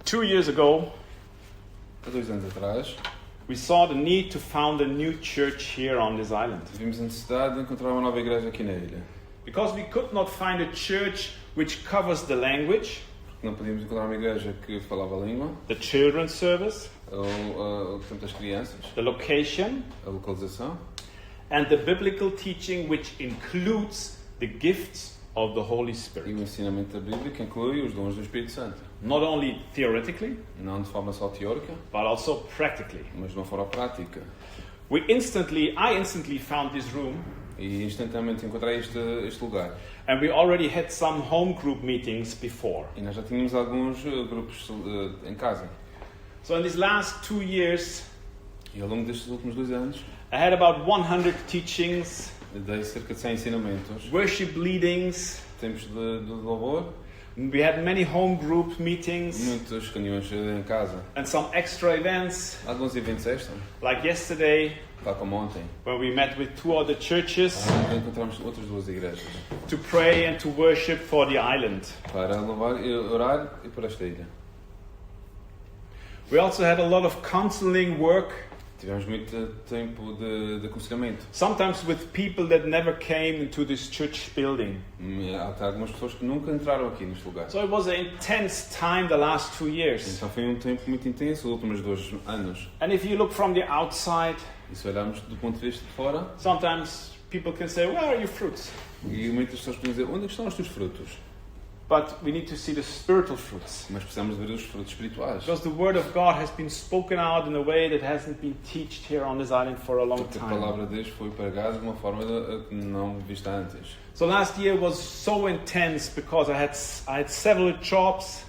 2 years ago, Há 2 anos atrás, we saw the need to found a new church here on this island. tivemos a necessidade de encontrar uma nova igreja aqui na ilha. Because we could not find a church which covers the language, Porque não podíamos encontrar uma igreja que falava a língua, the children's service, ou portanto, as crianças, the location, a localização, and the biblical teaching which includes the gifts of the Holy e Spirit. o ensinamento da Bíblia que inclui os dons do Espírito Santo. Not only theoretically, Não de forma só teórica, but also practically. mas de uma forma prática. I instantly found this room, E instantaneamente encontrei este lugar. and we already had some home group meetings before. E nós já tínhamos alguns grupos em casa. So in these last 2 years, E ao longo destes últimos 2 anos, I had about 100 teachings, dei cerca de 100 ensinamentos, worship leadings. tempos de louvor, We had many home group meetings muitas reuniões em casa, and some extra events, alguns eventos extra, like yesterday tal como ontem, when we met with 2 other churches onde encontramos outras 2 igrejas to pray and to worship for the island. para louvar, orar e por esta ilha. We also had a lot of counseling work, Tivemos muito tempo de aconselhamento. sometimes with people that never came into this church building. Há até algumas pessoas que nunca entraram aqui neste lugar. So it was an intense time the last 2 years. Então foi um tempo muito intenso, os últimos 2 anos. And if you look from the outside, E se olharmos do ponto de vista de fora, sometimes people can say, where are your fruits? e muitas pessoas podem dizer, onde estão os teus frutos? But we need to see the spiritual fruits. Mas precisamos ver os frutos espirituais. Because the word of God has been spoken out in a way that hasn't been taught here on this island for a long Porque a time. palavra de Deus foi pregada de uma forma não vista antes. So last year was so intense because I had several jobs,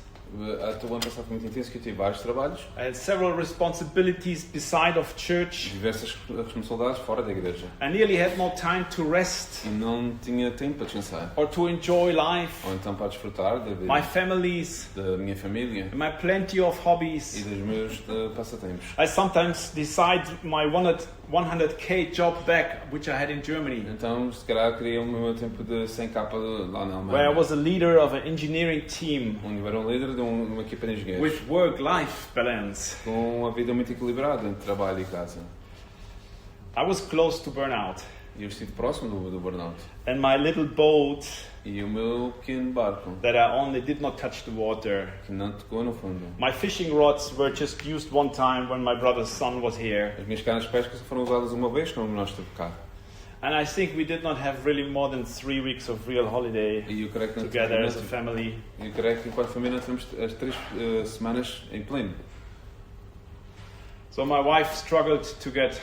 Até o ano passado foi muito intenso, que eu tive vários trabalhos, I had several responsibilities beside of church, diversas responsabilidades fora da igreja. I nearly had no time to rest E não tinha tempo para descansar. or to enjoy life, Ou então para desfrutar da my vida, families, da minha família and my plenty of e hobbies. dos meus passatempos. I sometimes decide my 100k job back, which I had in Germany, Então, se calhar, queria o meu tempo de 100k lá na where I Alemanha, was a leader of an engineering team onde eu era um líder de uma equipa de engenheiros, with work-life balance. com uma vida muito equilibrada entre trabalho e casa. I was close to burnout, E eu estive próximo do burnout. and my little boat E o meu pequeno barco, that I only did not touch the water. que não tocou no fundo. My fishing rods were just used one time when my brother's son was here, As minhas canas de pesca só foram usadas uma vez quando nós esteve cá. and I think we did not have really more than 3 weeks of real holiday E eu creio que não together as a tivemos, family. eu creio que enquanto família não tivemos as 3 semanas em pleno. So my wife struggled to get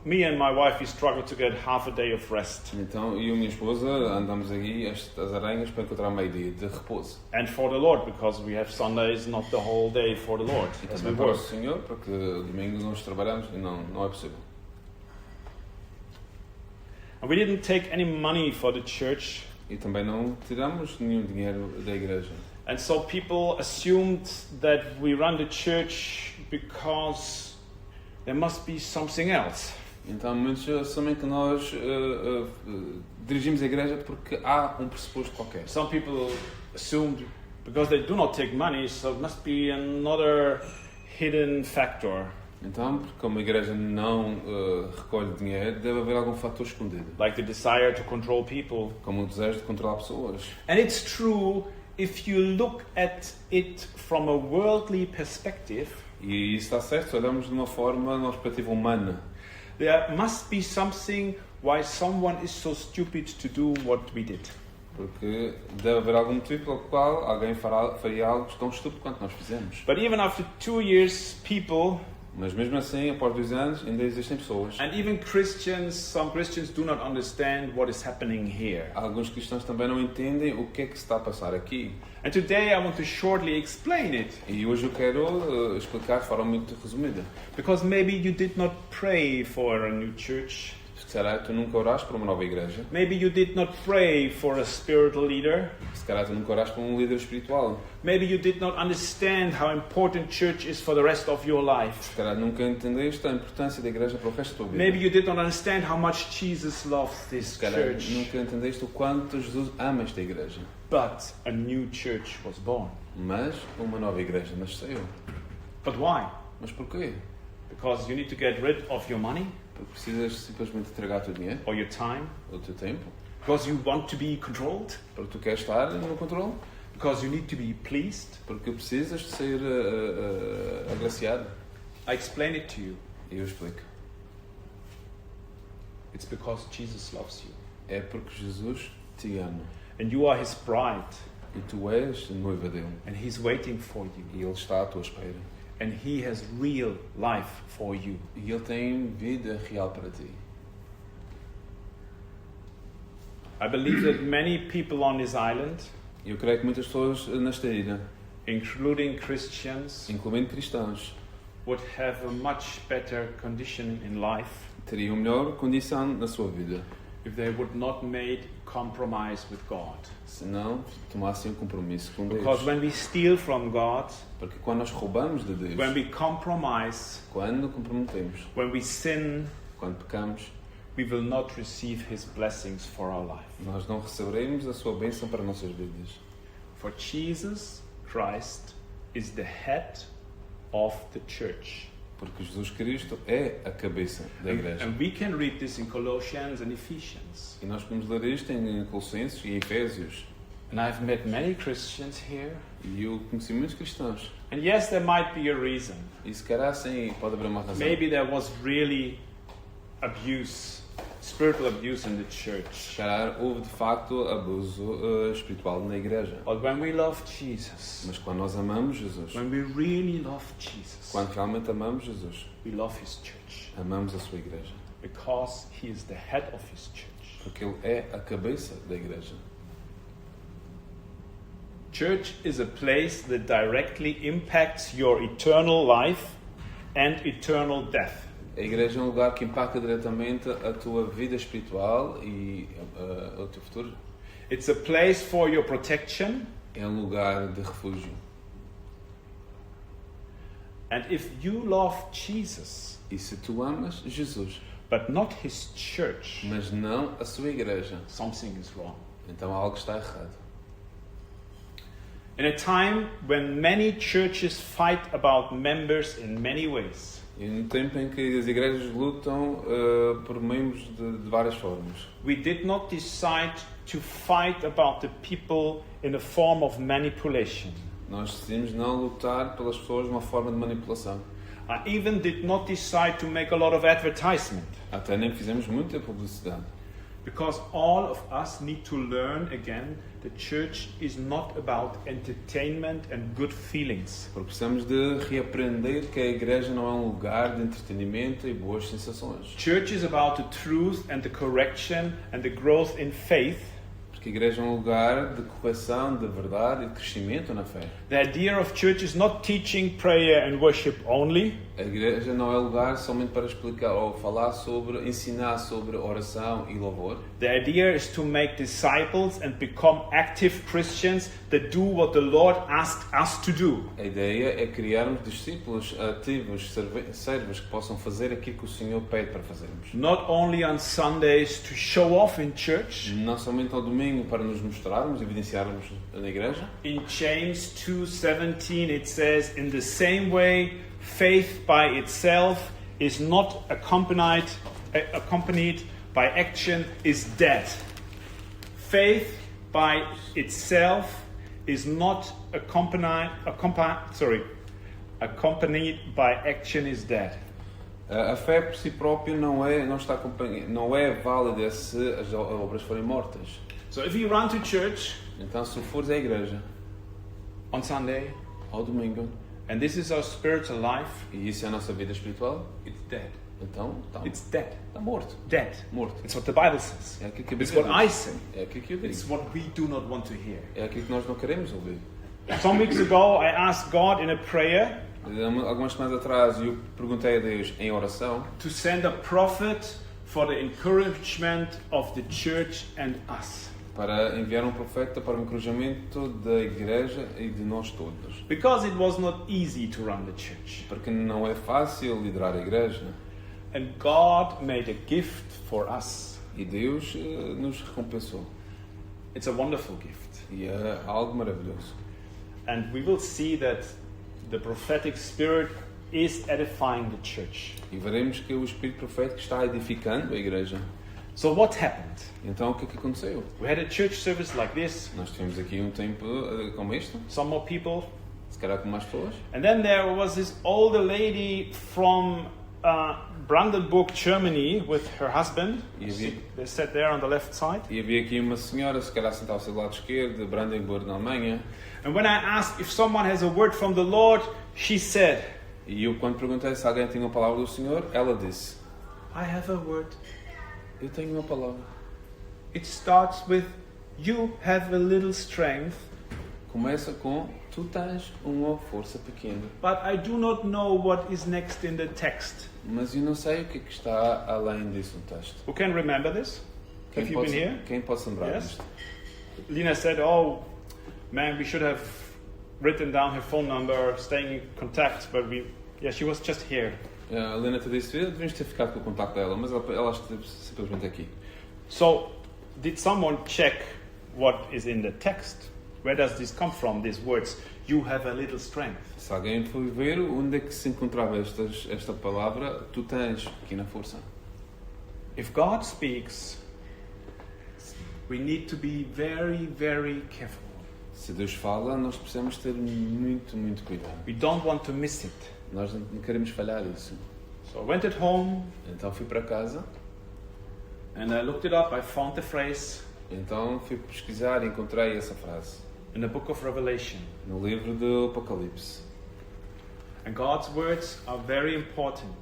me and my wife, we struggled to get half a day of rest. Então eu e a minha esposa andamos aí as aranhas para encontrar meio dia de repouso. And for the Lord, because we have Sundays, not the whole day for the Lord, E as we também para o work. Senhor, porque domingo nós trabalhamos e não é possível. And we didn't take any money for the church, E também não tiramos nenhum dinheiro da igreja. and so people assumed that we run the church because there must be something else. Então muitos assumem que nós dirigimos a igreja porque há um pressuposto qualquer. Some people assumed because they do not take money, so it must be another hidden factor, Então, porque como a igreja não recolhe dinheiro, deve haver algum fator escondido. like the desire to control people. Como o desejo de controlar pessoas. And it's true if you look at it from a worldly perspective. E isso está certo, se olhamos de uma forma, numa perspectiva humana. There must be something why someone is so stupid to do what we did. Porque deve haver algum motivo pelo qual alguém faria algo tão estúpido quanto nós fizemos. But even after 2 years, people, Mas mesmo assim, após 2 anos, ainda existem pessoas. and even Christians, some Christians do not understand what is happening here. Alguns cristãos também não entendem o que é que se está a passar aqui. And today I want to shortly explain it, E hoje eu quero explicar de forma muito resumida. because maybe you did not pray for a new church. Se calhar tu nunca oraste por uma nova igreja. Maybe you did not pray for a spiritual leader. Se calhar tu nunca oraste por um líder espiritual. Maybe you did not understand how important church is for the rest of your life. Se calhar nunca entendeste a importância da igreja para o resto da tua vida. Maybe you did not understand how much Jesus loves this Se calhar church. nunca entendeste o quanto Jesus ama esta igreja. But a new church was born. Mas uma nova igreja nasceu. But why? Mas porquê? Because you need to get rid of your money Porque precisas simplesmente entregar o teu dinheiro, or your time. o teu tempo, Because you want to be controlled. porque tu queres estar no controle, Because you need to be pleased. porque precisas de ser agraciado. I explain it to you. E eu explico. It's because Jesus loves you. É porque Jesus te ama. And you are his bride. E tu és noiva dele. And he's waiting for you. E ele está à tua espera. And he has real life for you. E ele tem vida real para ti. I believe that many people on this island, Eu creio que muitas pessoas nesta ilha, including Christians, incluindo cristãos, would have a much better condition in life teriam melhor condição na sua vida if they would not make compromise with God. se não tomassem um compromisso com Deus. Because when we steal from God, Porque quando nós roubamos de Deus, when we compromise, quando comprometemos, when we sin, quando pecamos, we will not receive his blessings for our life. nós não receberemos a sua bênção para nossas vidas. For Jesus Christ is the head of the church. Porque Jesus Cristo é a cabeça da igreja. And we can read this in Colossians and Ephesians. E nós podemos ler isto em Colossenses e Efésios. And I've met many Christians here. E eu conheci muitos cristãos. And yes, there might be a reason. E se calhar sim, pode haver uma razão. Maybe there was really abuse, spiritual abuse in the Se church. calhar houve de facto abuso espiritual na igreja. But when we love Jesus, Mas quando nós amamos Jesus, when we really love Jesus, quando realmente amamos Jesus, we love his church. amamos a sua igreja. Because he is the head of his church. Porque Ele é a cabeça da igreja. Church is a place that directly impacts your eternal life and eternal death. A igreja é um lugar que impacta diretamente a tua vida espiritual e o teu futuro. It's a place for your protection. É um lugar de refúgio. And if you love Jesus, E se tu amas Jesus, but not his church, mas não a sua igreja, something is wrong. então algo está errado. In a time when many churches fight about members in many ways, E no tempo em que as igrejas lutam por membros de várias formas, we did not decide to fight about the people in a form of manipulation. nós decidimos não lutar pelas pessoas de uma forma de manipulação. I even did not decide to make a lot of advertisement, Até nem fizemos muita publicidade. because all of us need to learn again the church is not about entertainment and good feelings. Porque precisamos de reaprender que a igreja não é um lugar de entretenimento e boas sensações. Church is about the truth and the correction and the growth in faith. Porque a igreja é um lugar de correção, de verdade e de crescimento na fé. The idea of church is not teaching prayer and worship only. A igreja não é lugar somente para explicar ou falar sobre, ensinar sobre oração e louvor. The idea is to make disciples and become active Christians that do what the Lord asked us to do. A ideia é criarmos discípulos ativos, servos que possam fazer aquilo que o Senhor pede para fazermos. Not only on Sundays to show off in church. Não somente ao domingo para nos mostrarmos, evidenciarmos na igreja. In James 2:17 it says, in the same way, faith by itself is not accompanied by action is dead. Faith by itself is not accompanied by action is dead. A fé por si própria não é válida se as obras forem mortas. So if you run to church Então, se fores à igreja on Sunday ao domingo and this is our spiritual life, e isso é a nossa vida espiritual, it's dead. então It's dead. está morto. Dead. Morto. It's what the Bible says. É aquilo que a It's Bíblia what I diz. say. É aquilo que eu It's digo. what we do not want to hear. É aquilo que nós não queremos ouvir. Some weeks ago, I asked God in a prayer Algumas semanas atrás eu perguntei a Deus em oração to send a prophet for the encouragement of the church and us. Para enviar um profeta para o encorajamento da igreja e de nós todos. Because it was not easy to run the church. Porque não é fácil liderar a igreja. And God made a gift for us. E Deus nos recompensou. It's a wonderful gift. E é algo maravilhoso. And we will see that the prophetic spirit is edifying the church. E veremos que o Espírito Profético está edificando a igreja. So what happened? Então o que é que aconteceu? We had a church service like this, Nós tivemos aqui um tempo como este, some more people, se calhar com mais pessoas. and then there was this older lady from Brandenburg, Germany, with her husband. They sat there on the left side. E havia aqui uma senhora, se calhar sentada-se do lado esquerdo, de Brandenburg, na Alemanha. And when I asked if someone has a word from the Lord, she said, E eu, quando perguntei se alguém tinha uma palavra do Senhor, ela disse: I have a word. Eu tenho uma palavra. It starts with, you have a little strength, Começa com: tu tens uma força pequena. but I do not know what is next in the text. Mas eu não sei o que é que está além disso no texto. Who can remember this? Have you been here? Quem pode se lembrar Yes. disto? Lina said, oh, man, we should have written down her phone number, staying in contact, but she was just here. A Helena te disse: devíamos ter ficado com o contacto dela, mas ela esteve simplesmente aqui. So, did someone check what is in the text? Where does this come from, these words? You have a little strength. Se alguém foi ver onde é que se encontrava esta palavra, tu tens pequena força. If God speaks, we need to be very, very careful. Se Deus fala, nós precisamos ter muito, muito cuidado. We don't want to miss it. Nós não queremos falhar isso. So I went at home Então fui para casa, and I looked it up. I found the phrase então fui pesquisar e encontrei essa frase in the book of Revelation. no livro do Apocalipse. And God's words are very important.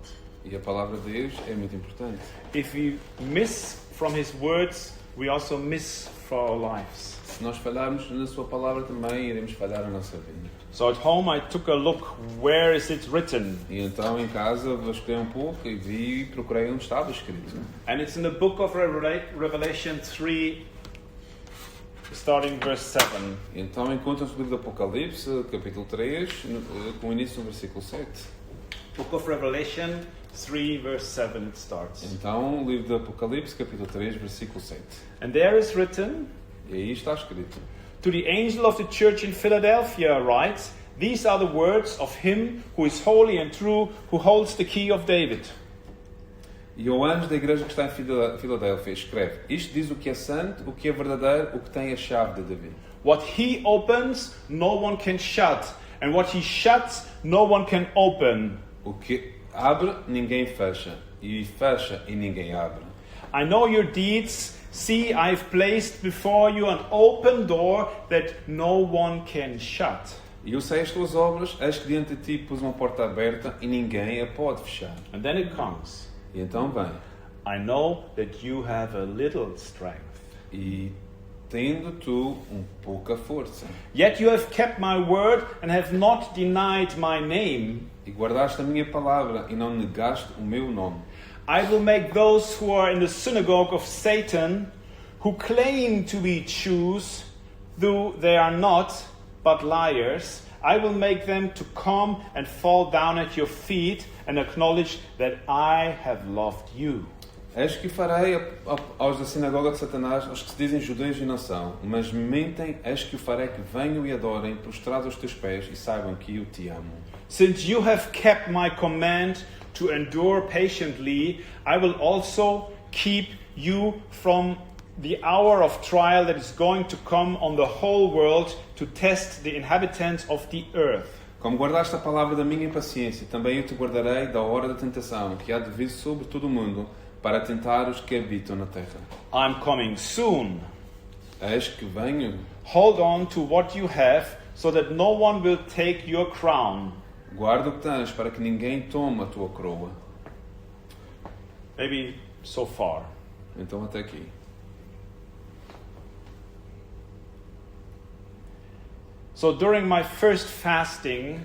E a palavra de Deus é muito importante. If we miss from His words, we also miss for our lives. Se nós falharmos na sua palavra, também iremos falhar a nossa vida. So at home I took a look, where is it written? E então em casa vasculhei um pouco e vi e procurei onde estava escrito. And it's in the book of Revelation 3, starting verse 7. Então encontra-se no livro do Apocalipse, capítulo 3, com o início no versículo 7. Book of Revelation 3, verse 7 it starts. Então, o livro do Apocalipse, capítulo 3, versículo 7. And there is written, E aí está escrito: to the angel of the church in Philadelphia writes, these are the words of him who is holy and true, who holds the key of David. E ao anjo da igreja que está em Filadélfia escreve: isto diz o que é santo, o que é verdadeiro, o que tem a chave de Davi. What he opens, no one can shut, and what he shuts, no one can open. O que abre, ninguém fecha, e fecha, e ninguém abre. I know your deeds. See, I've placed before you an open door that no one can shut. E eu sei as tuas obras, eis que diante de ti pus uma porta aberta, e ninguém a pode fechar. And then it comes. E então vem: I know that you have a little strength. e tendo tu pouca força, Yet you have kept my word and have not denied my name. e guardaste a minha palavra, e não negaste o meu nome. I will make those who are in the synagogue of Satan, who claim to be Jews, though they are not, but liars, I will make them to come and fall down at your feet and acknowledge that I have loved you. Eis que farei aos da sinagoga de Satanás, aos que se dizem judeus e não são, mas mentem, eis que o farei que venham e adorem, prostrados aos teus pés, e saibam que eu te amo. Since you have kept my command to endure patiently, I will also keep you from the hour of trial that is going to come on the whole world to test the inhabitants of the earth. Como guardaste a palavra da minha paciência, também eu te guardarei da hora da tentação, que há de vir sobre todo o mundo, para tentar os que habitam na terra. I'm coming soon. Eis que venho. Hold on to what you have, so that no one will take your crown. Guarda o que tens, para que ninguém tome a tua coroa. Maybe so far. Então até aqui. So during my first fasting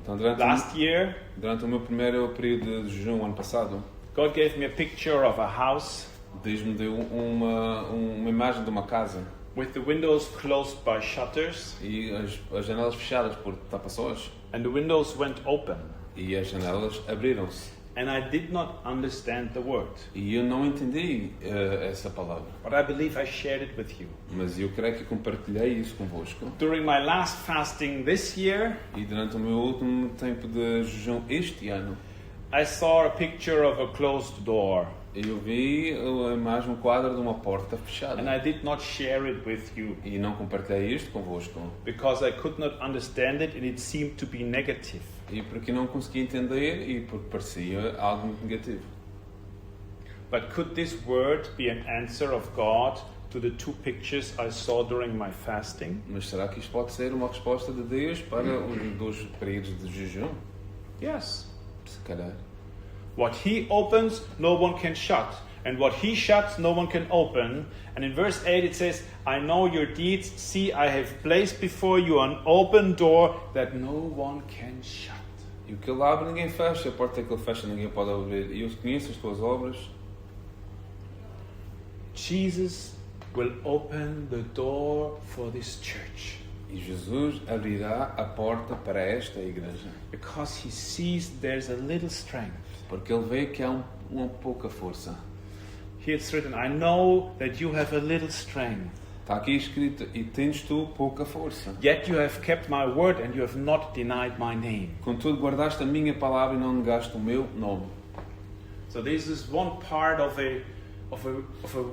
Então last year, durante o meu primeiro período de jejum ano passado, God gave me a picture of a house Deus me deu uma imagem de uma casa with the windows closed by shutters, e as janelas fechadas por tapa-sós and the windows went open. e as janelas abriram-se. And I did not understand the word, E eu não entendi essa palavra, but I believe I shared it with you. mas eu creio que compartilhei isso convosco. During my last fasting this year, E durante o meu último tempo de jejum este ano, I saw a picture of a closed door, eu vi a imagem, um quadro de uma porta and fechada. I did not share it with you E não compartilhei isto convosco. because I could not understand it and it seemed to be negative. E porque não consegui entender e porque parecia algo muito negativo. But could this word be an answer of God to the two pictures I saw during my fasting? Mas será que isto pode ser uma resposta de Deus para os dois períodos de jejum? Yes. Se calhar. What he opens, no one can shut. And what he shuts, no one can open. And in verse 8 it says, I know your deeds. See, I have placed before you an open door that no one can shut. E o que ele abre ninguém fecha, a porta que ele fecha ninguém pode abrir. E eu conheço as tuas obras. Jesus will open the door for this church E Jesus abrirá a porta para esta igreja. because he sees there's a little strength. Porque ele vê que há uma pouca força. Here it's written, I know that you have a little strength, Está aqui escrito, e tens tu pouca força. yet you have kept my word and you have not denied my name. Contudo, guardaste a minha palavra e não negaste o meu nome. So this is one part of a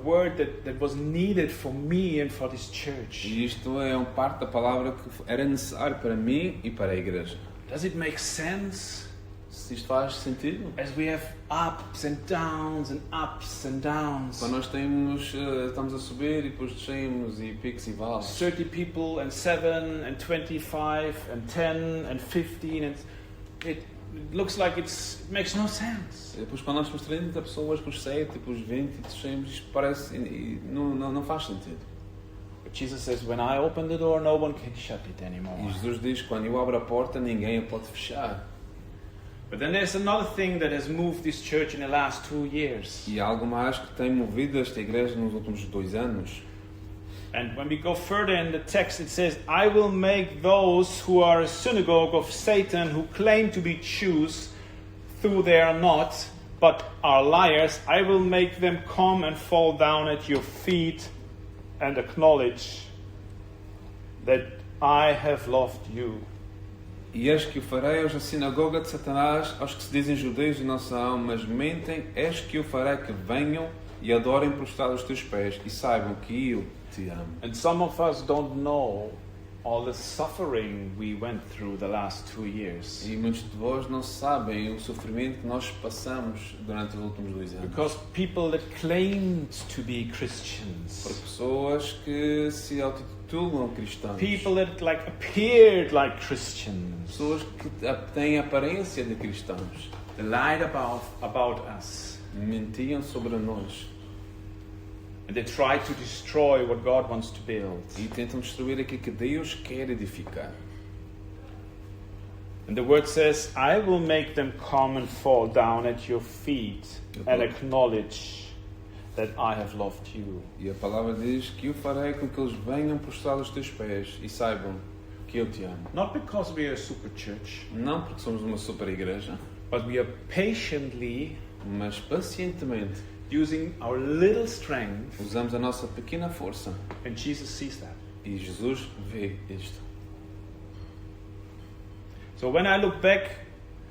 word that was needed for me and for this church. E isto é parte da palavra que era necessário para mim e para a igreja. Does it make sense? Se isto faz sentido? As we have ups and downs and ups and downs. Quando nós estamos a subir e depois descemos e picos e vales. 30 people and 7 and 25 and 10 and 15 and it looks like it makes no sense. E depois quando nós somos 30 pessoas, depois 7, depois 20 e descemos, isto parece, não faz sentido. But Jesus says, when I open the door, no one can shut it anymore. E Jesus diz, quando eu abro a porta, ninguém a pode fechar. But then there's another thing that has moved this church in the last 2 years. E há algo mais que tem movido esta igreja nos últimos 2 anos. And when we go further in the text, it says, I will make those who are a synagogue of Satan, who claim to be Jews, though they are not, but are liars, I will make them come and fall down at your feet and acknowledge that I have loved you. E eis que o farei aos da sinagoga de Satanás, aos que se dizem judeus e não são, mas mentem, eis que o farei que venham e adorem prostrados aos teus pés e saibam que eu te amo. And some of us don't know all the suffering we went through the last 2 years. E muitos de vós não sabem o sofrimento que nós passamos durante os últimos 2 anos. Because people that claimed to be Por Christians, pessoas que se autotitulam cristãos. people that appeared like Christians, Pessoas que têm aparência de cristãos. they lied about us. Mentiam sobre nós. And they tried to destroy what God wants to build. E tentam destruir aquilo que Deus quer edificar. And the word says, I will make them come and fall down at your feet and acknowledge that I have loved you. E a palavra diz que eu farei com que eles venham prostrados aos teus pés e saibam que eu te amo. Not because we are a super church, Não porque somos uma super igreja, but we are patiently mas pacientemente using our little strength, usamos a nossa pequena força. and Jesus sees that. E Jesus vê isto. So when I look back,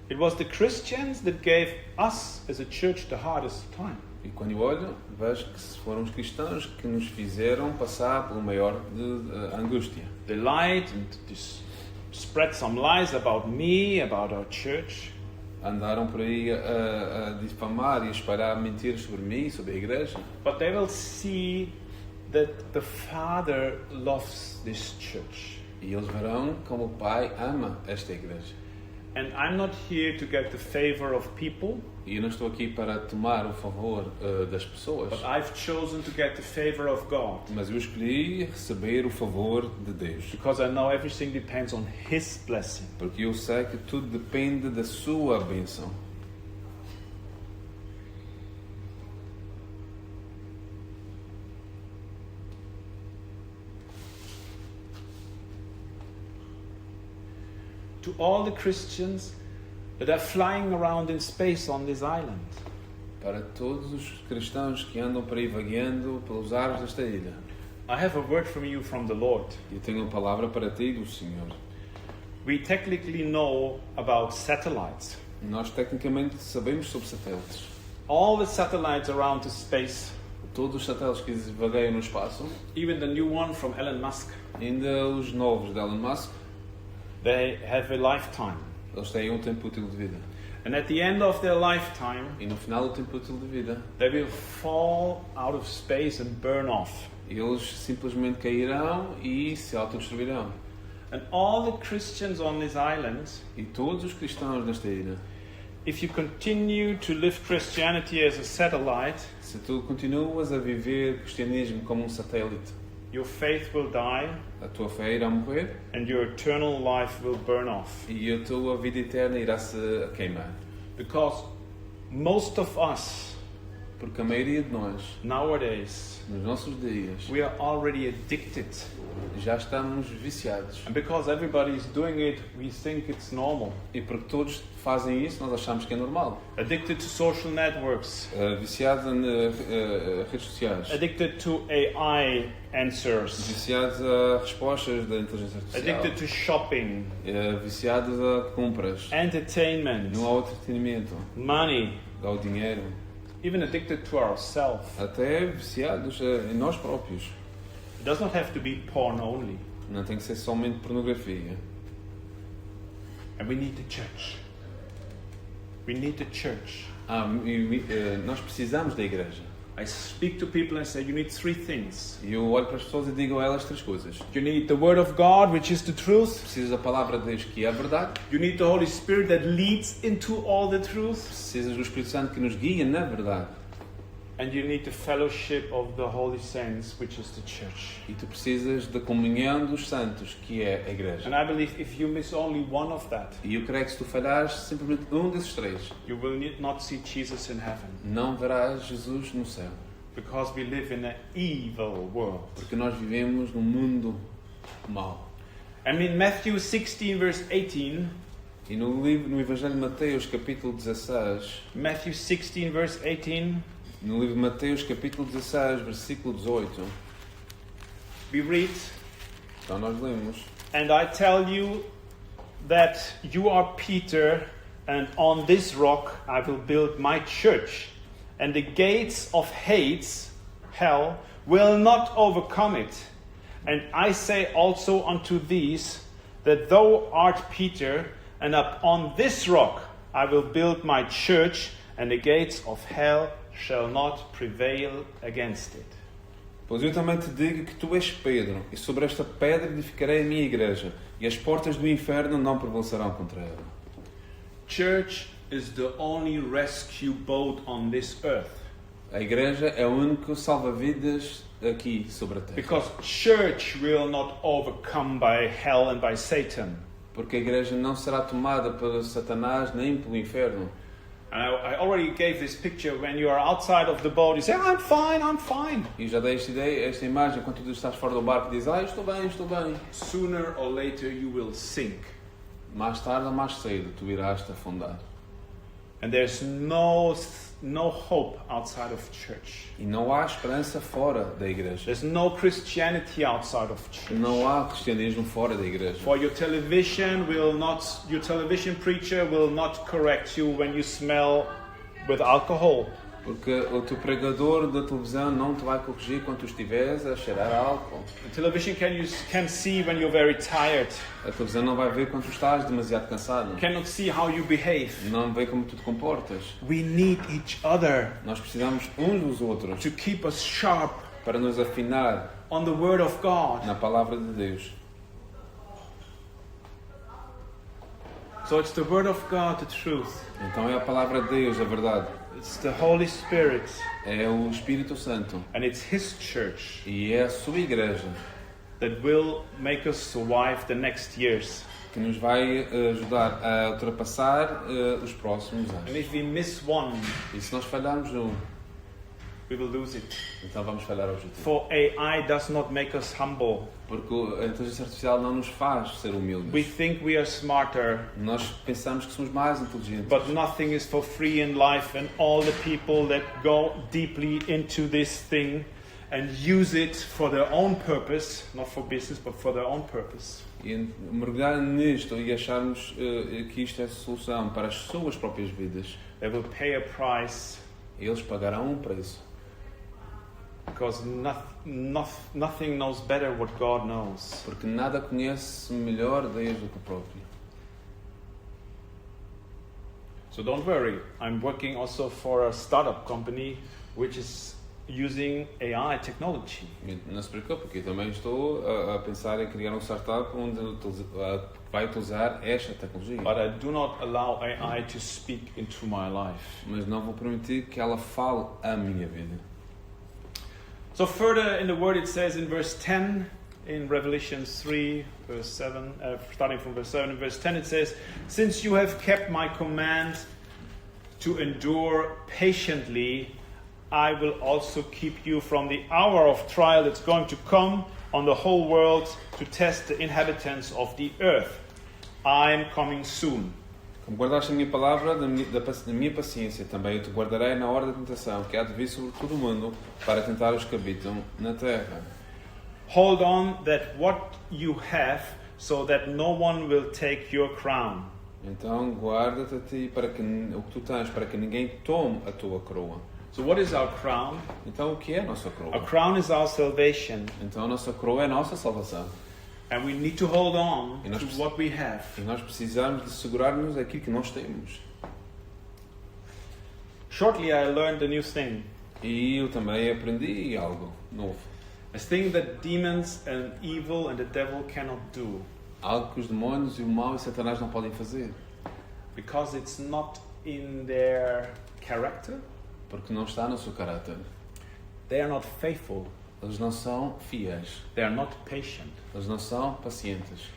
it was the Christians that gave us as a church the hardest time. E quando eu olho, vejo que foram os cristãos que nos fizeram passar pelo maior de angústia. They lied and spread some lies about me, about our church. Andaram por aí a difamar e a espalhar mentiras sobre mim, sobre a igreja. But they will see that the Father loves this church. E eles verão como o Pai ama esta igreja. And I'm not here to get the favor of people, E eu não estou aqui para tomar o favor das pessoas, but I've chosen to get the favor of God. mas eu escolhi receber o favor de Deus. Because I know everything depends on His blessing. Porque eu sei que tudo depende da sua bênção. to all the Christians that are flying around in space on this island. Para todos os cristãos que andam por aí vagueando pelos ares desta ilha. I have a word from you from the Lord. Eu tenho uma palavra para ti do Senhor. We technically know about satellites. Nós tecnicamente sabemos sobre satélites. All the satellites around the space, Todos os satélites que vagueiam no espaço, even the new one from Elon Musk, ainda os novos de Elon Musk, they have a lifetime. eles têm um tempo útil de vida. And at the end of their lifetime, E no final do tempo útil de vida, they will fall out of space and burn off. eles simplesmente cairão e se autodestruirão. And all the Christians on this island, E todos os cristãos nesta ilha, if you continue to live Christianity as a satellite, se tu continuas a viver o cristianismo como um satélite, your faith will die a tua fé irá morrer and your eternal life will burn off. e a tua vida eterna irá se queimar. Because most of us Porque a maioria de nós, nowadays, nos nossos dias, we are already addicted. já estamos viciados. And because everybody is doing it, we think it's normal. E porque todos fazem isso, nós achamos que é normal. Addicted to social networks, Viciados em redes sociais. addicted to AI answers, Viciados a respostas da inteligência artificial. addicted to shopping, Viciados a compras. entertainment, Não há entretenimento. money, Ao dinheiro. even addicted to ourselves. Até viciados em nós próprios. It does not have to be porn only. Não tem que ser somente pornografia. And we need the church. We need the church. Nós precisamos da igreja. I speak to people and say, you need three things. E eu olho para as pessoas e digo a elas três coisas. You need the Word of God, which is the truth. Precisas da palavra de Deus, que é a verdade. You need the Holy Spirit that leads into all the truth. Precisas do Espírito Santo que nos guia na verdade. And you need the fellowship of the holy saints, which is the church. E tu precisas da comunhão dos santos, que é a igreja. And I believe if you miss only one of that, E eu creio que se tu falhares simplesmente um desses três, you will not see Jesus in heaven. não verás Jesus no céu. Because we live in an evil world. Porque nós vivemos num mundo mau. And in Matthew 16, verse 18, E no Evangelho de Mateus, capítulo 16, Matthew 16, verse 18, no livro de Mateus, capítulo 16, versículo 18, we read, então nós lemos: and I tell you that you are Peter, and on this rock I will build my church, and the gates of hell will not overcome it. And I say also unto these, that thou art Peter, and upon this rock I will build my church, and the gates of hell shall not prevail against it. Pois eu também te digo que tu és Pedro, e sobre esta pedra edificarei a minha igreja, e as portas do inferno não prevalecerão contra ela. Church is the only rescue boat on this earth. A igreja é o único salva-vidas aqui sobre a terra. Because church will not overcome by hell and by Satan. Porque a igreja não será tomada por Satanás nem pelo inferno. And I already gave this picture. When you are outside of the boat, you say, I'm fine, I'm fine. E já dei esta imagem, quando tu estás fora do barco e dizes, estou bem, estou bem. Sooner or later you will sink. Mais tarde ou mais cedo tu irás te afundar. And there's no hope outside of church. E não há esperança fora da igreja. There's no Christianity outside of church. Não há cristianismo fora da igreja. For your television preacher will not correct you when you smell with alcohol. Porque o teu pregador da televisão não te vai corrigir quando tu estiveres a cheirar a álcool. The television can see when you're very tired. A televisão não vai ver quando tu estás demasiado cansado. Cannot see how you behave. Não vê como tu te comportas. We need each other Nós precisamos uns dos outros to keep us sharp para nos afinar on the Word of God. na palavra de Deus. So it's the Word of God, the truth. Então é a palavra de Deus, a verdade. It's the Holy Spirit. É o Espírito Santo. And it's His church E é a sua igreja that will make us survive the next years. que nos vai ajudar a ultrapassar os próximos And anos. if we miss one, E se nós falharmos um, we will lose it. então vamos falhar o objetivo. For AI does not make us humble. Porque a inteligência artificial não nos faz ser We humildes. think we are smarter, Nós pensamos que somos mais inteligentes. but nothing is for free in life, and all the people that go deeply into this thing and use it for their own purpose, not for business, but for their own purpose, E mergulhar nisto e acharmos que isto é a solução para as suas próprias vidas, they will pay a price, eles pagarão um preço. because nothing knows better what God knows. Porque nada conhece melhor Deus do que o próprio. So don't worry, I'm working also for a startup company which is using AI technology. E não se preocupe, porque eu também estou a pensar em criar um startup onde vai utilizar esta tecnologia. But I do not allow AI to speak into my life. Mas não vou permitir que ela fale a minha vida. So further in the word it says in verse 10, in Revelation 3, verse 7, starting from verse 7 and verse 10 it says, "Since you have kept my command to endure patiently, I will also keep you from the hour of trial that's going to come on the whole world to test the inhabitants of the earth. I'm coming soon." Como guardaste a minha palavra, da minha paciência, também eu te guardarei na hora da tentação, que há de vir sobre todo o mundo, para tentar os que habitam na terra. Hold on that what you have, so that no one will take your crown. Então guarda-te a ti para que o que tu tens, para que ninguém tome a tua coroa. So what is our crown? Então o que é a nossa Our coroa? crown is our salvation, Então a nossa coroa é a nossa salvação. and we need to hold on E nós to what we have. E nós precisamos de segurar-nos aquilo que nós temos. Shortly I learned a new thing. E eu também aprendi algo novo. A thing that demons and evil and the devil cannot do, Algo que os demónios e o mal e Satanás não podem fazer. because it's not in their character. Porque não está no seu caráter. They are not faithful. Eles não são fiéis. They are not patient. Eles não são pacientes.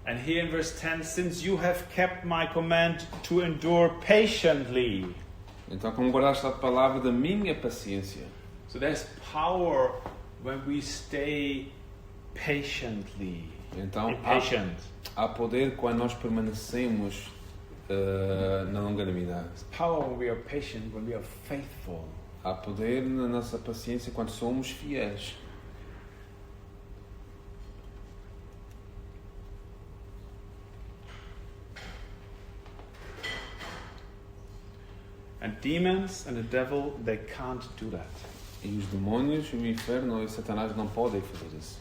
And here in verse 10, "Since you have kept my command to endure patiently." Então, como guardaste a palavra da minha paciência. So there's power when we stay patiently. Então, Patient. há poder quando nós permanecemos na longanimidade. There's power when we are patient, when we are faithful. Há poder na nossa paciência quando somos fiéis. And demons and the devil, they can't do that. E os demónios, o inferno e Satanás não podem fazer isso.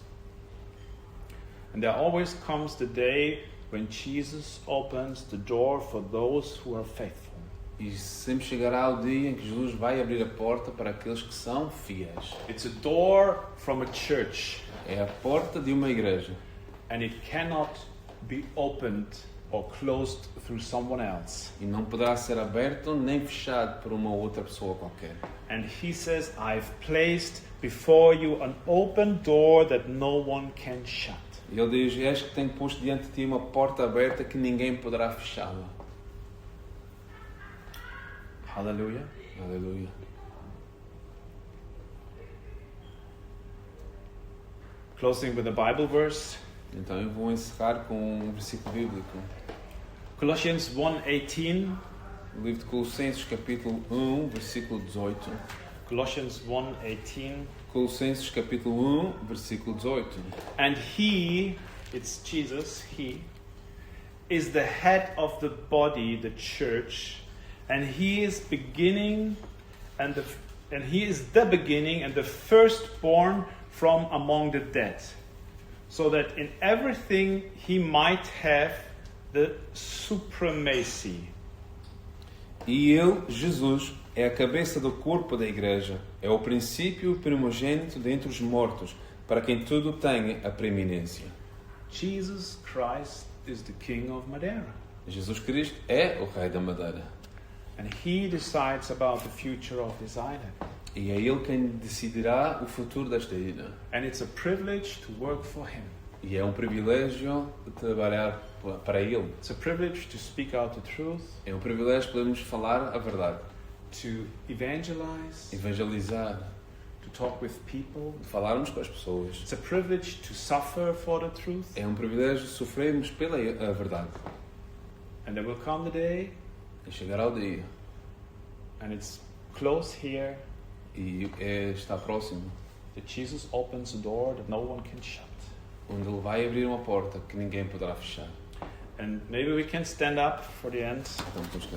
And there always comes the day when Jesus opens the door for those who are faithful. E sempre chegará o dia em que Jesus vai abrir a porta para aqueles que são fiéis. It's a door from a church, É a porta de uma igreja. and it cannot be opened or closed through someone else. E não poderá ser aberto nem fechado por uma outra pessoa qualquer. And he says, "I've placed before you an open door that no one can shut." E ele diz, eis que tenho posto diante de ti uma porta aberta que ninguém poderá fechá-la. Hallelujah. Aleluia. Closing with a Bible verse. Então eu vou encerrar com um versículo bíblico. Colossians 1:18. O livro de Colossenses, capítulo 1, versículo 18. Colossians 1:18. Colossenses, capítulo 1, versículo 18. And he, it's Jesus, he is the head of the body, the church, and he is beginning and he is the beginning and the firstborn from among the dead, so that in everything he might have the supremacy. E ele, Jesus, é a cabeça do corpo da igreja, é o princípio e o primogênito dentre os mortos, para quem tudo tenha a preeminência. Jesus Christ is the King of Madeira, Jesus Cristo é o Rei da Madeira. and he decides about the future of this island. E é ele quem decidirá o futuro desta ilha. And it's a privilege to work for him. E é um privilégio de trabalhar para ele. It's a privilege to speak out the truth, É um privilégio podermos falar a verdade, to evangelize, evangelizar, to talk with people. de falarmos com as pessoas. It's a privilege to suffer for the truth. É um privilégio sofrermos pela a verdade. And there will come the day, E chegará o dia, and it's close here, e está próximo, that Jesus opens a door that no one can shut. onde Ele vai abrir uma porta que ninguém poderá fechar. And maybe we can stand up for the end. Então, temos que